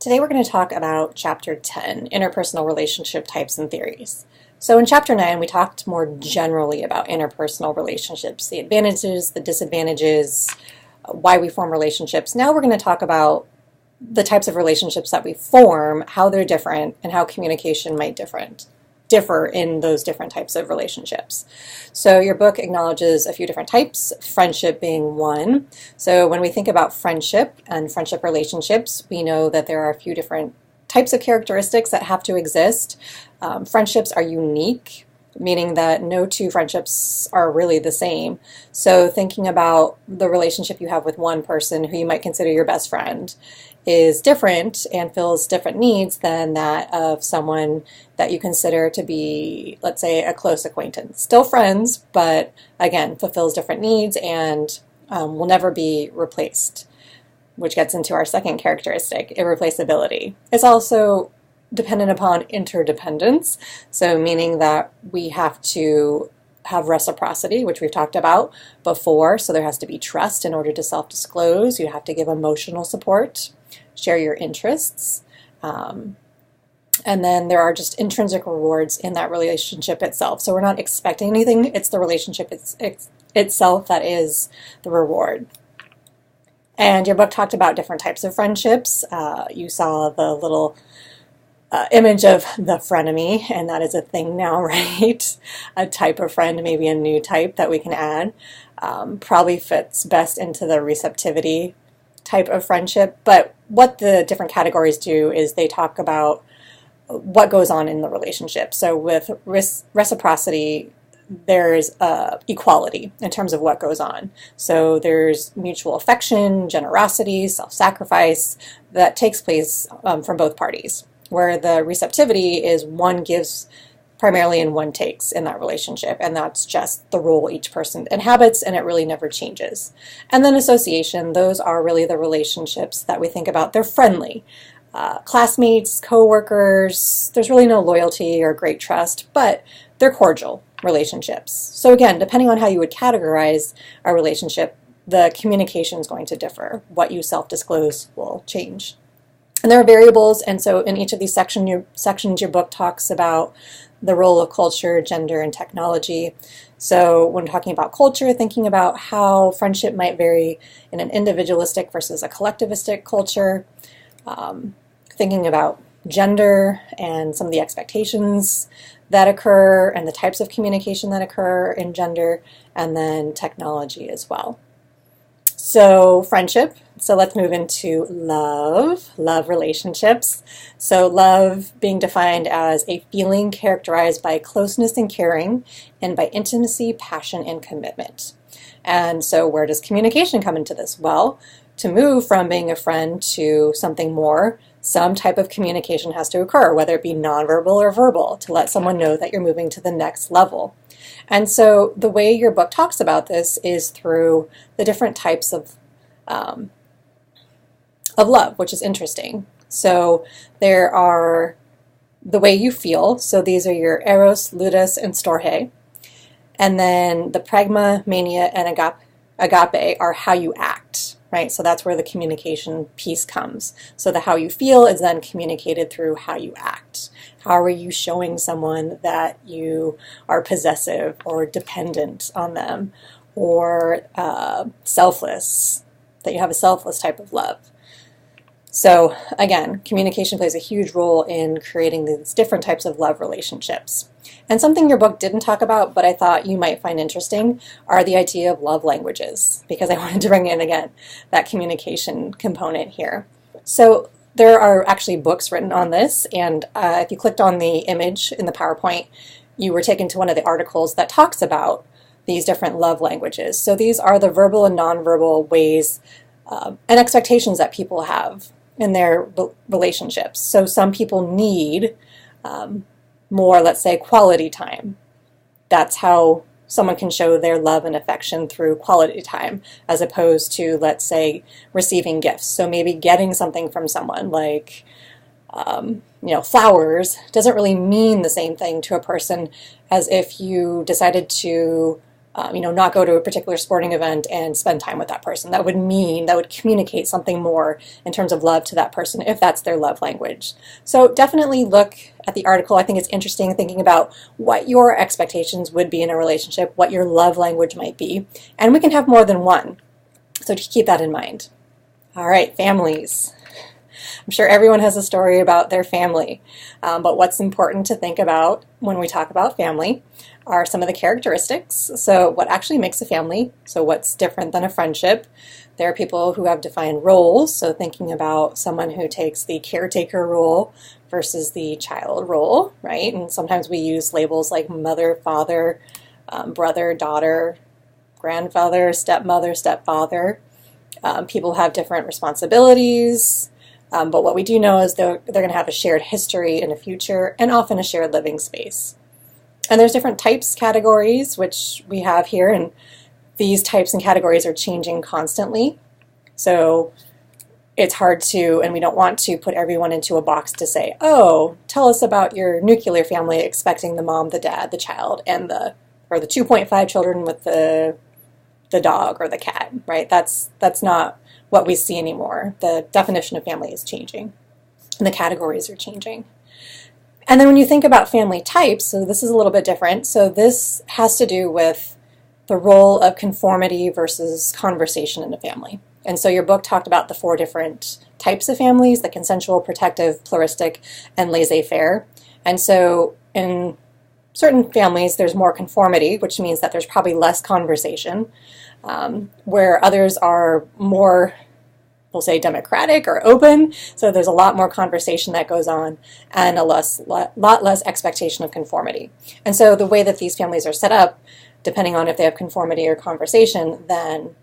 Today we're going to talk about Chapter 10, Interpersonal Relationship Types and Theories. So in Chapter 9, we talked more generally about interpersonal relationships, the advantages, the disadvantages, why we form relationships. Now we're going to talk about the types of relationships that we form, how they're different, and how communication might differ in those different types of relationships. So your book acknowledges a few different types, friendship being one. So when we think about friendship and friendship relationships, we know that there are a few different types of characteristics that have to exist. Friendships are unique, meaning that no two friendships are really the same. So thinking about the relationship you have with one person who you might consider your best friend is different and fills different needs than that of someone that you consider to be, let's say, a close acquaintance. Still friends, but again, fulfills different needs and will never be replaced, which gets into our second characteristic, irreplaceability. It's also dependent upon interdependence, so meaning that we have to have reciprocity, which we've talked about before, so there has to be trust in order to self-disclose. You have to give emotional support, share your interests, and then there are just intrinsic rewards in that relationship itself. So we're not expecting anything, it's the relationship itself that is the reward. And your book talked about different types of friendships. You saw the little image of the frenemy, and that is a thing now, right? A type of friend, maybe a new type that we can add. Probably fits best into the receptivity type of friendship, but what the different categories do is they talk about what goes on in the relationship. So with reciprocity, there's equality in terms of what goes on. So there's mutual affection, generosity, self-sacrifice that takes place from both parties, where the receptivity is one gives primarily and one takes in that relationship, and that's just the role each person inhabits, and it really never changes. And then association, those are really the relationships that we think about. They're friendly. Classmates, co-workers, there's really no loyalty or great trust, but they're cordial relationships. So again, depending on how you would categorize a relationship, the communication is going to differ. What you self-disclose will change. And there are variables, and so in each of these sections, your book talks about the role of culture, gender, and technology. So when talking about culture, thinking about how friendship might vary in an individualistic versus a collectivistic culture, thinking about gender and some of the expectations that occur and the types of communication that occur in gender, and then technology as well. So friendship, so let's move into love relationships. So love being defined as a feeling characterized by closeness and caring, and by intimacy, passion, and commitment. And so where does communication come into this? Well, to move from being a friend to something more, some type of communication has to occur, whether it be nonverbal or verbal, to let someone know that you're moving to the next level. And so the way your book talks about this is through the different types of love, which is interesting. So there are the way you feel. So these are your eros, ludus, and storge. And then the pragma, mania, and agape are how you act, right? So that's where the communication piece comes. So the how you feel is then communicated through how you act. How are you showing someone that you are possessive or dependent on them, or selfless, that you have a selfless type of love? So again, communication plays a huge role in creating these different types of love relationships. And something your book didn't talk about, but I thought you might find interesting, are the idea of love languages, because I wanted to bring in, again, that communication component here. So there are actually books written on this, and if you clicked on the image in the PowerPoint, you were taken to one of the articles that talks about these different love languages. So these are the verbal and nonverbal ways and expectations that people have in their relationships. So some people need more, let's say, quality time. That's how someone can show their love and affection, through quality time, as opposed to, let's say, receiving gifts. So maybe getting something from someone like, flowers doesn't really mean the same thing to a person as if you decided to not go to a particular sporting event and spend time with that person. That would communicate something more in terms of love to that person if that's their love language. So definitely look at the article. I think it's interesting thinking about what your expectations would be in a relationship, what your love language might be, and we can have more than one. So just keep that in mind. All right, families. I'm sure everyone has a story about their family, but what's important to think about when we talk about family are some of the characteristics. So what actually makes a family? So what's different than a friendship? There are people who have defined roles, so thinking about someone who takes the caretaker role versus the child role, right? And sometimes we use labels like mother, father, brother, daughter, grandfather, stepmother, stepfather. People have different responsibilities, but what we do know is they're going to have a shared history in the future and often a shared living space. And there's different types, categories, which we have here, and these types and categories are changing constantly. So it's hard to, and we don't want to put everyone into a box to say, oh, tell us about your nuclear family expecting the mom, the dad, the child, and the 2.5 children with the dog or the cat, right? That's not what we see anymore. The definition of family is changing, and the categories are changing. And then when you think about family types, so this is a little bit different. So this has to do with the role of conformity versus conversation in a family. And so your book talked about the 4 different types of families: the consensual, protective, pluralistic, and laissez-faire. And so in certain families, there's more conformity, which means that there's probably less conversation, where others are more, we'll say, democratic or open. So there's a lot more conversation that goes on and a lot less expectation of conformity. And so the way that these families are set up, depending on if they have conformity or conversation, then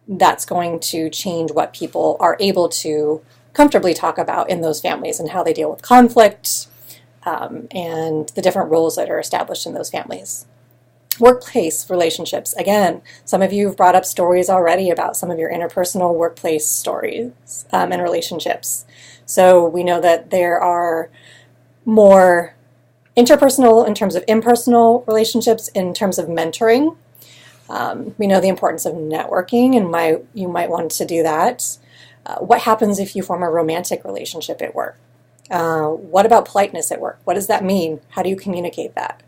that's going to change what people are able to comfortably talk about in those families and how they deal with conflict, and the different roles that are established in those families. Workplace relationships. Again, some of you have brought up stories already about some of your interpersonal workplace stories and relationships. So we know that there are more interpersonal in terms of impersonal relationships, in terms of mentoring. We know the importance of networking, and you might want to do that. What happens if you form a romantic relationship at work? What about politeness at work? What does that mean? How do you communicate that?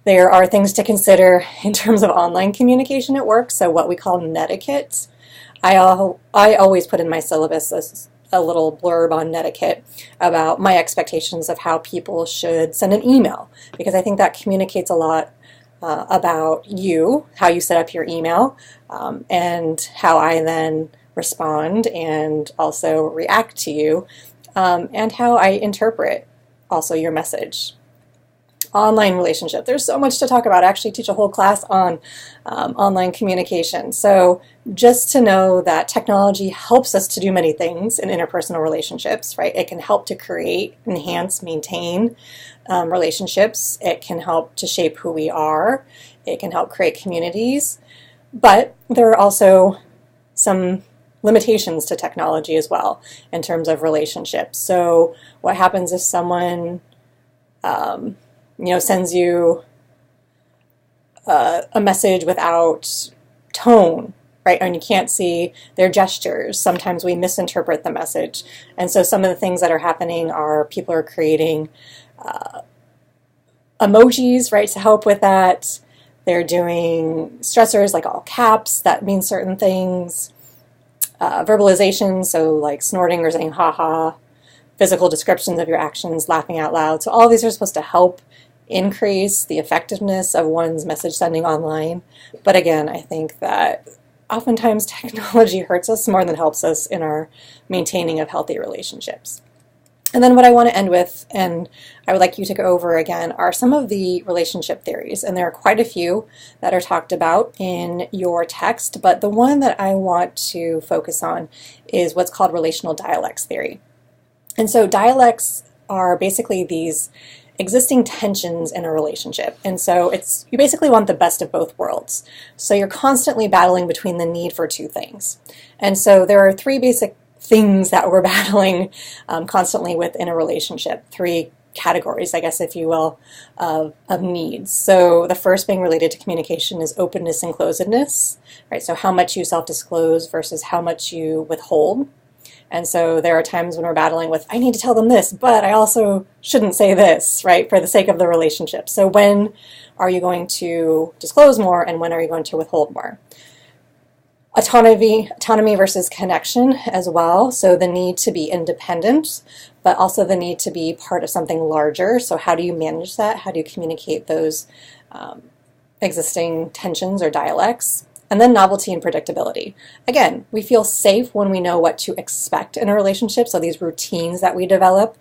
There are things to consider in terms of online communication at work, so what we call netiquette. I always put in my syllabus a little blurb on netiquette about my expectations of how people should send an email, because I think that communicates a lot about you, how you set up your email, and how I then respond and also react to you, and how I interpret also your message. Online relationship. There's so much to talk about. I actually teach a whole class on online communication. So just to know that technology helps us to do many things in interpersonal relationships, right? It can help to create, enhance, maintain relationships. It can help to shape who we are. It can help create communities. But there are also some limitations to technology as well in terms of relationships. So what happens if someone sends you a message without tone, right? And you can't see their gestures. Sometimes we misinterpret the message. And so some of the things that are happening are people are creating emojis, right, to help with that. They're doing stressors like all caps that mean certain things. Verbalization, so like snorting or saying ha-ha. Physical descriptions of your actions, laughing out loud. So all these are supposed to help increase the effectiveness of one's message sending online. But again, I think that oftentimes technology hurts us more than helps us in our maintaining of healthy relationships. And then what I want to end with, and I would like you to go over again, are some of the relationship theories. And there are quite a few that are talked about in your text, but the one that I want to focus on is what's called relational dialects theory. And so dialects are basically these existing tensions in a relationship. And so you basically want the best of both worlds. So you're constantly battling between the need for two things. And so there are 3 basic things that we're battling constantly within a relationship, 3 categories, I guess, if you will, of needs. So the first being related to communication is openness and closedness, right? So how much you self-disclose versus how much you withhold. And so there are times when we're battling with, I need to tell them this, but I also shouldn't say this, right, for the sake of the relationship. So when are you going to disclose more, and when are you going to withhold more? Autonomy versus connection as well. So the need to be independent, but also the need to be part of something larger. So how do you manage that? How do you communicate those existing tensions or dialects? And then novelty and predictability. Again, we feel safe when we know what to expect in a relationship. So these routines that we develop,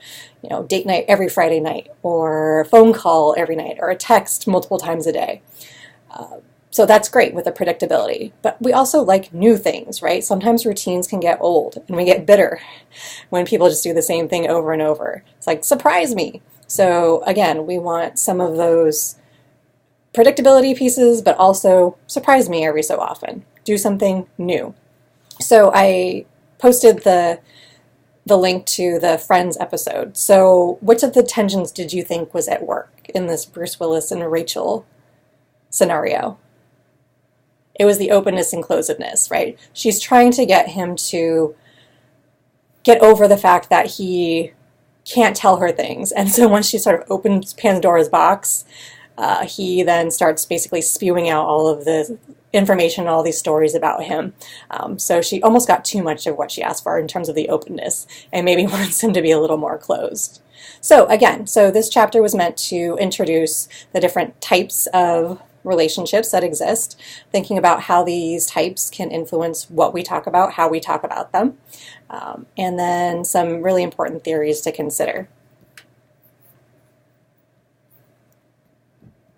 date night every Friday night, or phone call every night, or a text multiple times a day. So that's great with the predictability. But we also like new things, right? Sometimes routines can get old and we get bitter when people just do the same thing over and over. It's like, surprise me. So again, we want some of those predictability pieces, but also surprise me every so often. Do something new. So I posted the link to the Friends episode. So which of the tensions did you think was at work in this Bruce Willis and Rachel scenario? It was the openness and closedness, right? She's trying to get him to get over the fact that he can't tell her things. And so once she sort of opens Pandora's box, he then starts basically spewing out all of the information, all these stories about him. So she almost got too much of what she asked for in terms of the openness, and maybe wants him to be a little more closed. So again, this chapter was meant to introduce the different types of relationships that exist, thinking about how these types can influence what we talk about, how we talk about them, and then some really important theories to consider.